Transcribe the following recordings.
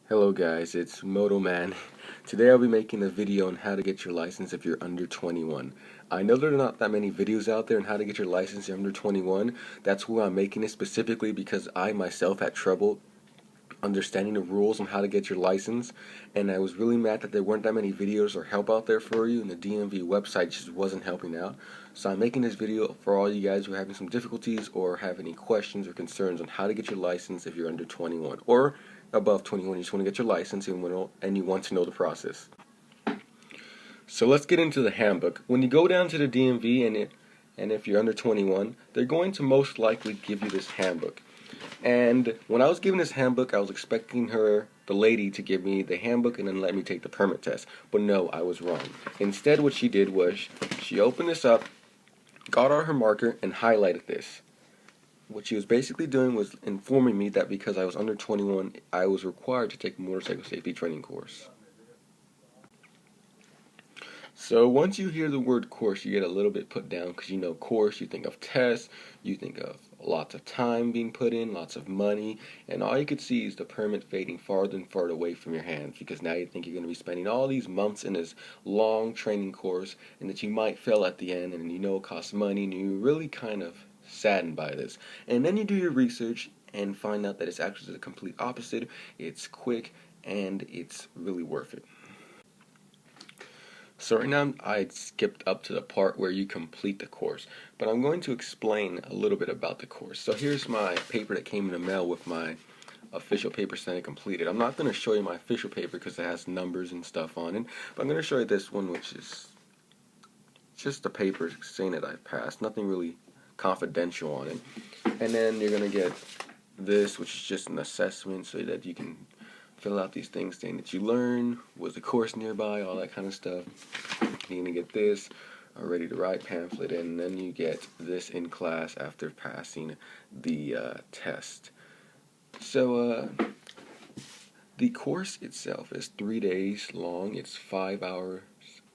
Hello guys, it's Moto Man. Today I'll be making a video on how to get your license if you're under 21. I know there are not that many videos out there on how to get your license if you're under 21. That's why I'm making it specifically because I myself had trouble understanding the rules on how to get your license, and I was really mad that there weren't that many videos or help out there for you, and the DMV website just wasn't helping out. So I'm making this video for all you guys who are having some difficulties or have any questions or concerns on how to get your license if you're under 21 or above 21. You just want to get your license and you want to know the process. So let's get into the handbook. When you go down to the DMV and if you're under 21, they're going to most likely give you this handbook. And when I was given this handbook, I was expecting the lady, to give me the handbook and then let me take the permit test. But no, I was wrong. Instead, what she did was she opened this up, got out her marker, and highlighted this. What she was basically doing was informing me that because I was under 21, I was required to take a motorcycle safety training course. So once you hear the word course, you get a little bit put down because you know course, you think of tests, you think of lots of time being put in, lots of money, and all you could see is the permit fading farther and farther away from your hands because now you think you're going to be spending all these months in this long training course and that you might fail at the end, and you know it costs money, and you're really kind of saddened by this. And then you do your research and find out that it's actually the complete opposite. It's quick and it's really worth it. So right now I skipped up to the part where you complete the course, but I'm going to explain a little bit about the course. So here's my paper that came in the mail with my official paper saying completed. I'm not going to show you my official paper because it has numbers and stuff on it, but I'm going to show you this one, which is just the paper saying that I passed. Nothing really confidential on it. And then you're going to get this, which is just an assessment so that you can fill out these things saying that you learn, was the course nearby, all that kind of stuff. You're going to get this, a ready to write pamphlet, and then you get this in class after passing the test. So the course itself is 3 days long. It's 5 hours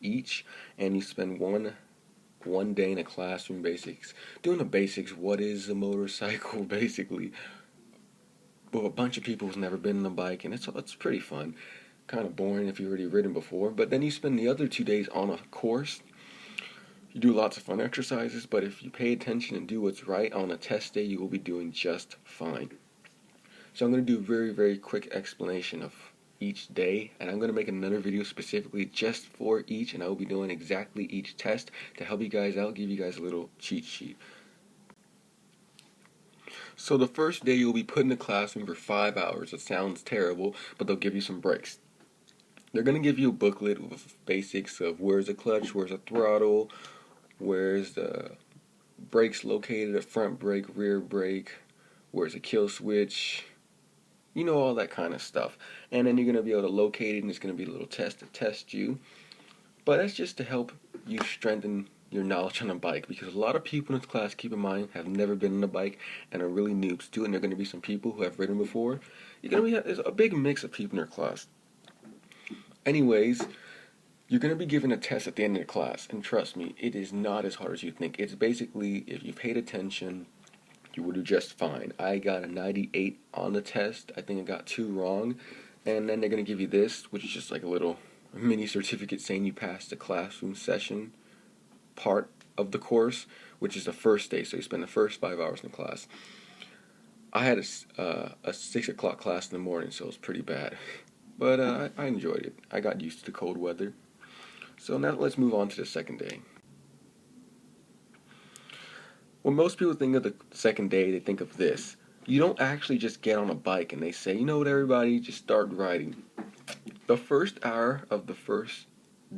each, and you spend one day in a classroom doing the basics. What is a motorcycle, basically? Well, a bunch of people who's never been on a bike, and it's pretty fun. Kind of boring if you've already ridden before, but then you spend the other 2 days on a course. You do lots of fun exercises, but if you pay attention and do what's right on a test day, you will be doing just fine. So I'm going to do a very, very quick explanation of each day, and I'm going to make another video specifically just for each, and I will be doing exactly each test to help you guys out, give you guys a little cheat sheet. So the first day you'll be put in the classroom for 5 hours. It sounds terrible, but they'll give you some breaks. They're going to give you a booklet with basics of where's the clutch, where's the throttle, where's the brakes located, a front brake, rear brake, where's the kill switch, you know, all that kind of stuff. And then you're going to be able to locate it, and it's going to be a little test to test you. But that's just to help you strengthen your knowledge on a bike, because a lot of people in this class, keep in mind, have never been on a bike and are really noobs to it, and there are going to be some people who have ridden before. There's a big mix of people in your class. Anyways, you're going to be given a test at the end of the class, and trust me, it is not as hard as you think. It's basically, if you paid attention, you will do just fine. I got a 98 on the test. I think I got 2 wrong, and then they're going to give you this, which is just like a little mini certificate saying you passed the classroom session part of the course, which is the first day, so you spend the first 5 hours in the class. I had a 6 o'clock class in the morning, so it was pretty bad, but I enjoyed it. I got used to the cold weather. So now let's move on to the second day. When most people think of the second day, they think of this. You don't actually just get on a bike and they say, you know what, everybody, just start riding. The first hour of the first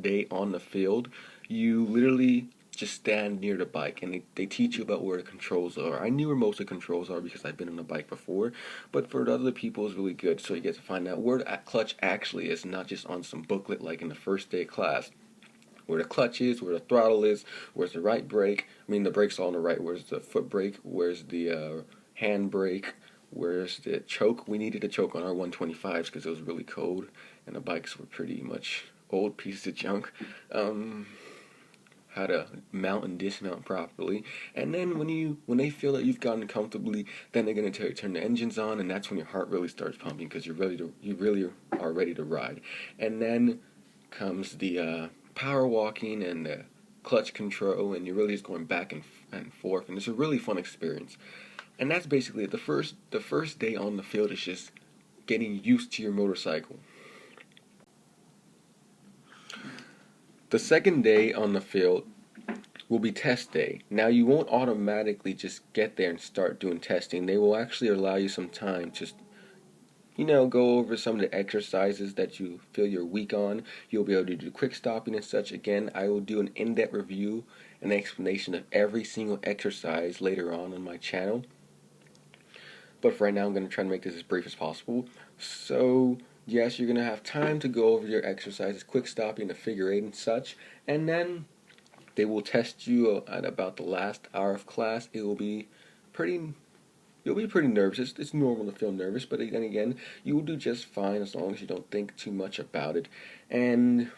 day on the field, you literally just stand near the bike, and they teach you about where the controls are. I knew where most of the controls are because I've been on a bike before, but for the other people it's really good, so you get to find out where the clutch actually is, not just on some booklet like in the first day class. Where the clutch is, where the throttle is, where's the right brake, the brake's all on the right, where's the foot brake, where's the hand brake, where's the choke. We needed a choke on our 125s because it was really cold, and the bikes were pretty much old pieces of junk. how to mount and dismount properly. And then when they feel that you've gotten comfortably, then they're gonna tell you turn the engines on, and that's when your heart really starts pumping because you really are ready to ride. And then comes the power walking and the clutch control, and you're really just going back and forth, and it's a really fun experience. And that's basically it. The first day on the field is just getting used to your motorcycle. The second day on the field will be test day. Now, you won't automatically just get there and start doing testing. They will actually allow you some time to, go over some of the exercises that you feel you're weak on. You'll be able to do quick stopping and such. Again, I will do an in-depth review and explanation of every single exercise later on my channel. But for right now, I'm going to try to make this as brief as possible. So, yes, you're going to have time to go over your exercises, quick stopping, the figure eight and such. And then they will test you at about the last hour of class. You'll be pretty nervous. It's normal to feel nervous, but then again, you will do just fine as long as you don't think too much about it. And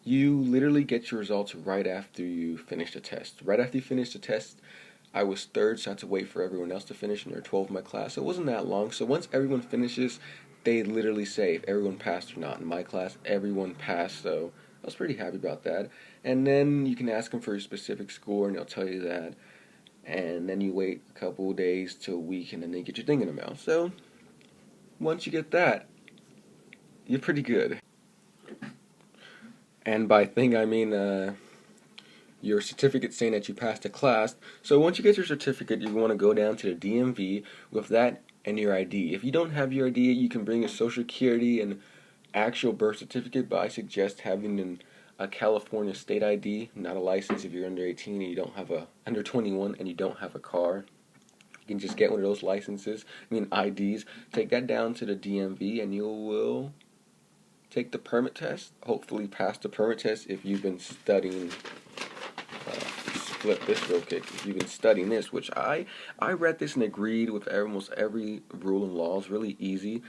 you literally get your results right after you finish the test. Right after you finish the test, I was third, so I had to wait for everyone else to finish, and there were 12 in my class. So it wasn't that long. So once everyone finishes, they literally say if everyone passed or not. In my class, everyone passed, so I was pretty happy about that. And then you can ask them for your specific score, and they'll tell you that. And then you wait a couple of days to a week, and then they get your thing in the mail. So once you get that, you're pretty good. And by thing, I mean your certificate saying that you passed a class. So once you get your certificate, you want to go down to the DMV with that and your ID. If you don't have your ID, you can bring your Social Security and actual birth certificate, but I suggest having a California state ID, not a license if you're under 18 and you don't have under 21 and you don't have a car. You can just get one of those licenses, IDs. Take that down to the DMV and you will take the permit test. Hopefully pass the permit test if you've been studying. Flip this real quick. If you've been studying this, which I read this and agreed with almost every rule and law. It's really easy.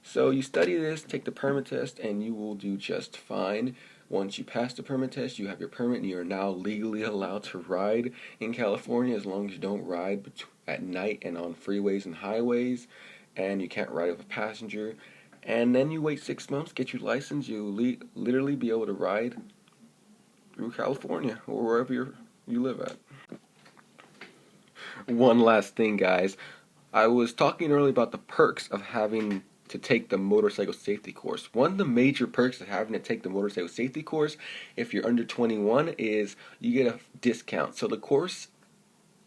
So you study this, take the permit test, and you will do just fine. Once you pass the permit test, you have your permit, and you are now legally allowed to ride in California as long as you don't ride at night and on freeways and highways, and you can't ride with a passenger. And then you wait 6 months, get your license, you'll literally be able to ride through California or wherever you live at. One last thing, guys. I was talking earlier about the perks of having to take the motorcycle safety course. One of the major perks of having to take the motorcycle safety course, if you're under 21, is you get a discount. So the course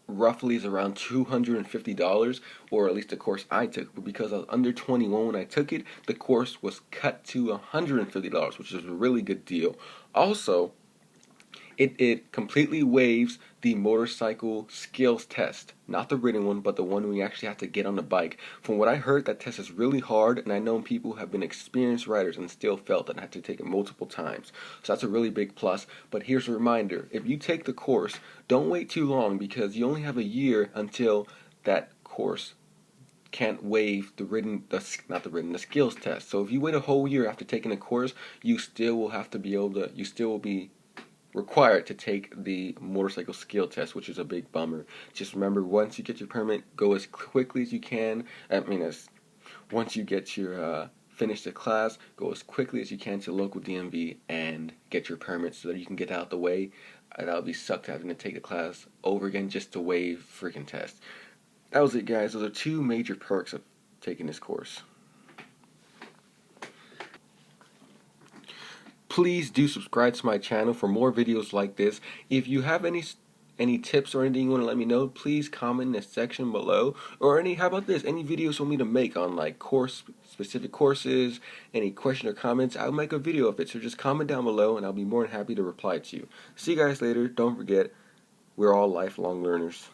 roughly is around $250, or at least the course I took. But because I was under 21 when I took it, the course was cut to $150, which is a really good deal. Also, it completely waives the motorcycle skills test. Not the written one, but the one where you actually have to get on the bike. From what I heard, that test is really hard, and I know people who have been experienced riders and still felt that I had to take it multiple times. So that's a really big plus. But here's a reminder. If you take the course, don't wait too long because you only have a year until that course can't waive the skills test. So if you wait a whole year after taking a course, you still will be required to take the motorcycle skill test, which is a big bummer. Just remember, once you get your permit, go as quickly as you can. Once you get your finish the class, go as quickly as you can to the local DMV and get your permit so that you can get out of the way. That would be sucked having to take the class over again just to waive freaking test. That was it, guys. Those are two major perks of taking this course. Please do subscribe to my channel for more videos like this. If you have any tips or anything you want to let me know, please comment in the section below. Or how about this? Any videos for me to make on like specific courses, any question or comments, I'll make a video of it. So just comment down below and I'll be more than happy to reply to you. See you guys later. Don't forget, we're all lifelong learners.